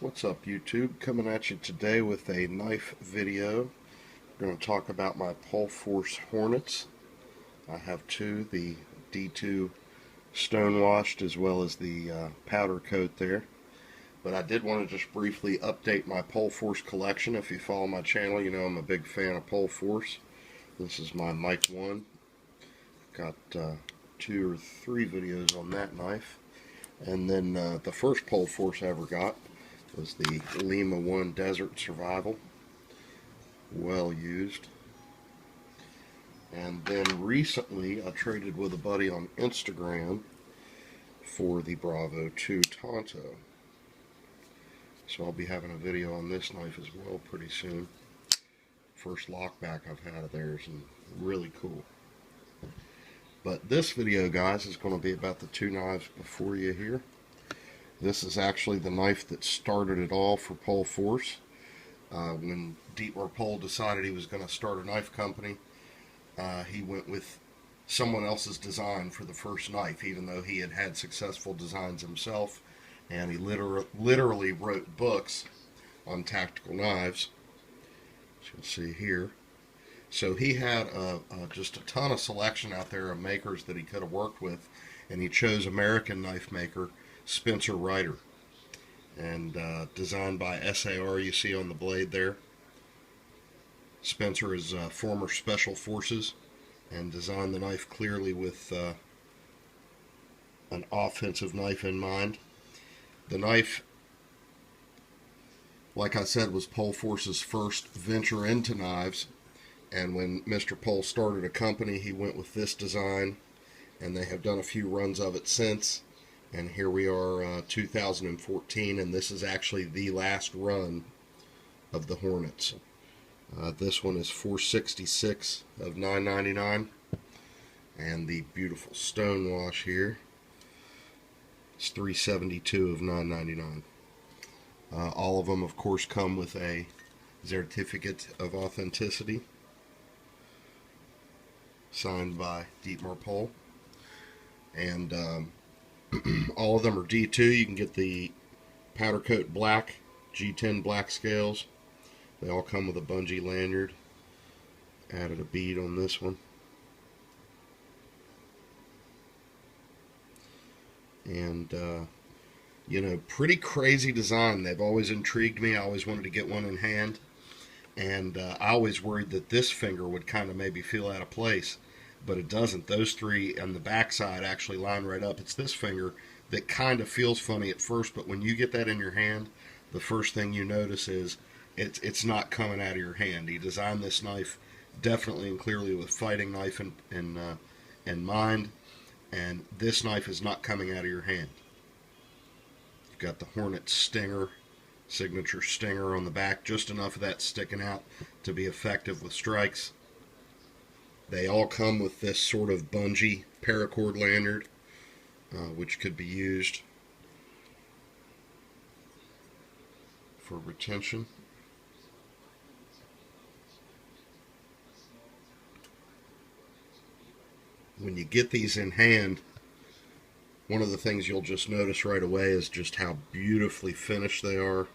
What's up, YouTube? Coming at you today with a knife video. We're going to talk about my Pohl Force Hornets. I have two, the D2 stonewashed as well as the powder coat there. But I did want to just briefly update my Pohl Force collection. If you follow my channel, you know I'm a big fan of Pohl Force. This is my Mic 1. Got 2 or 3 videos on that knife. And then the first Pohl Force I ever got was the Lima 1 Desert Survival. Well used. And then recently I traded with a buddy on Instagram for the Bravo 2 Tonto. So I'll be having a video on this knife as well pretty soon. First lockback I've had of theirs, and really cool. But this video, guys, is going to be about the two knives before you here. This is actually the knife that started it all for Pohl Force. When Dietmar Pohl decided he was going to start a knife company, he went with someone else's design for the first knife, even though he had had successful designs himself. And he literally wrote books on tactical knives, as you'll see here. So he had just a ton of selection out there of makers that he could have worked with, and he chose American knife maker Spencer Reiter, and designed by SAR, you see on the blade there. Spencer is former Special Forces and designed the knife clearly with an offensive knife in mind. The knife, like I said, was Pohl Force's first venture into knives, and when Mr. Pohl started a company, he went with this design, and they have done a few runs of it since. And here we are, 2014, and this is actually the last run of the Hornets. This one is $466 of $9.99, and the beautiful stonewash here is $372 of $9.99. All of them, of course, come with a certificate of authenticity signed by Dietmar Pohl, and all of them are D2. You can get the powder coat black, G10 black scales. They all come with a bungee lanyard. Added a bead on this one. And, you know, pretty crazy design. They've always intrigued me. I always wanted to get one in hand. And I always worried that this finger would kind of maybe feel out of place. But it doesn't. Those three on the back side actually line right up. It's this finger that kind of feels funny at first, but when you get that in your hand, the first thing you notice is it's not coming out of your hand. He designed this knife definitely and clearly with fighting knife in mind, and this knife is not coming out of your hand. You've got the Hornet Stinger, signature stinger on the back, just enough of that sticking out to be effective with strikes. They all come with this sort of bungee paracord lanyard, which could be used for retention. When you get these in hand, one of the things you'll just notice right away is just how beautifully finished they are.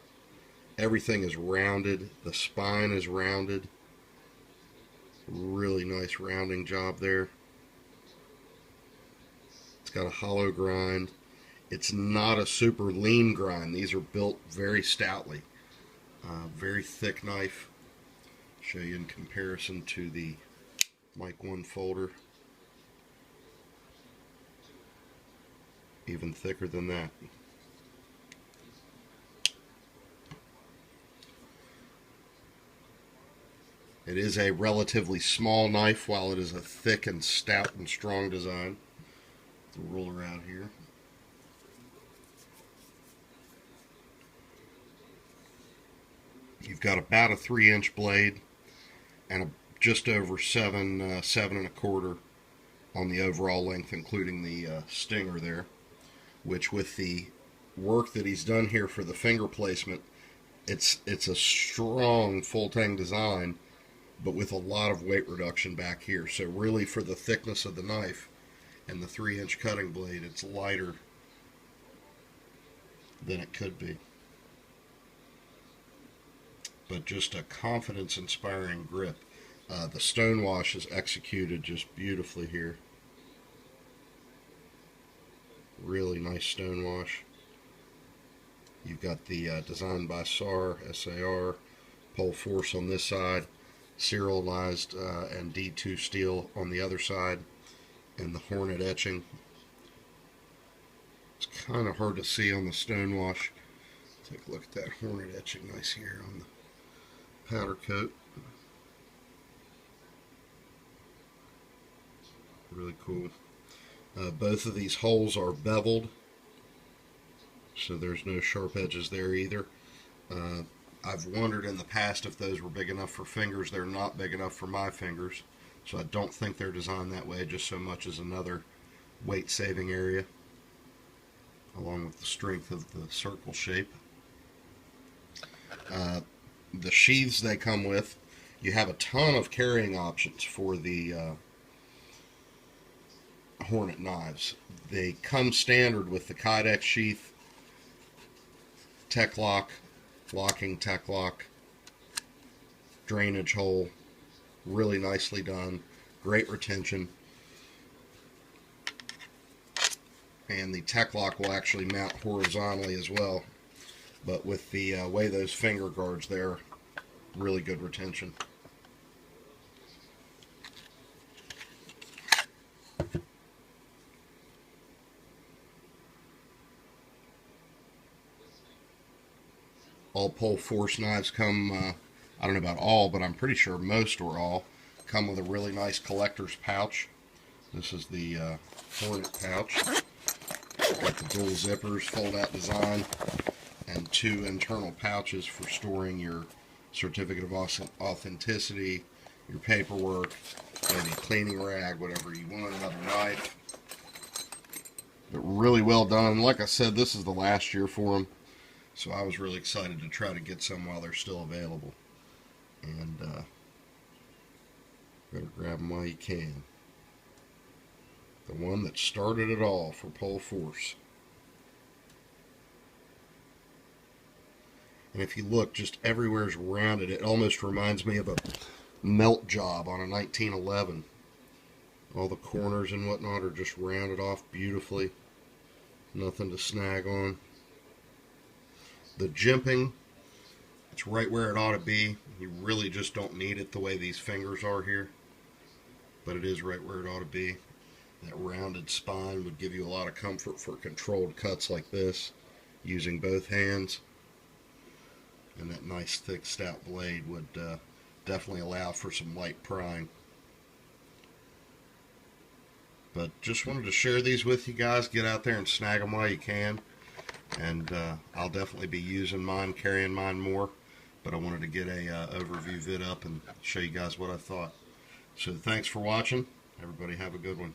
Everything is rounded. The spine is rounded. Really nice rounding job there. It's got a hollow grind. It's not a super lean grind. These are built very stoutly. Very thick knife. Show you in comparison to the Mic 1 folder. Even thicker than that. It is a relatively small knife, while it is a thick and stout and strong design. The roller out here. You've got about a 3-inch blade and just over 7 1/4 on the overall length, including the stinger there. Which, with the work that he's done here for the finger placement, it's a strong full tang design, but with a lot of weight reduction back here. So really, for the thickness of the knife and the 3-inch cutting blade, it's lighter than it could be. but just a confidence-inspiring grip. The stonewash is executed just beautifully here. Really nice stonewash. You've got the designed by SAR, SAR, Pohl Force on this side, serialized and D2 steel on the other side, and the Hornet etching. It's kind of hard to see on the stonewash. Take a look at that Hornet etching, nice here on the powder coat. Really cool. Both of these holes are beveled, so there's no sharp edges there either. I've wondered in the past if those were big enough for fingers. They're not big enough for my fingers, so I don't think they're designed that way, just so much as another weight saving area, along with the strength of the circle shape. The sheaths they come with, you have a ton of carrying options for the Hornet knives. They come standard with the Kydex sheath, tech lock, locking tech lock, drainage hole, really nicely done, great retention, and the tech lock will actually mount horizontally as well, but with the way those finger guards there, really good retention. All Pohl Force knives come, I don't know about all, but I'm pretty sure most or all, come with a really nice collector's pouch. This is the Hornet pouch. Got the dual zippers, fold-out design, and two internal pouches for storing your certificate of authenticity, your paperwork, maybe a cleaning rag, whatever you want, another knife. But really well done. Like I said, this is the last year for them. So I was really excited to try to get some while they're still available. And better grab them while you can. The one that started it all for Pohl Force. And if you look, just everywhere is rounded. It almost reminds me of a melt job on a 1911. All the corners and whatnot are just rounded off beautifully. Nothing to snag on. The jimping, it's right where it ought to be. You really just don't need it the way these fingers are here, but it is right where it ought to be. That rounded spine would give you a lot of comfort for controlled cuts like this, using both hands. And that nice thick stout blade would definitely allow for some light prying. But just wanted to share these with you guys. Get out there and snag them while you can. And I'll definitely be using mine, carrying mine more, but I wanted to get a overview vid up and show you guys what I thought. So thanks for watching. Everybody have a good one.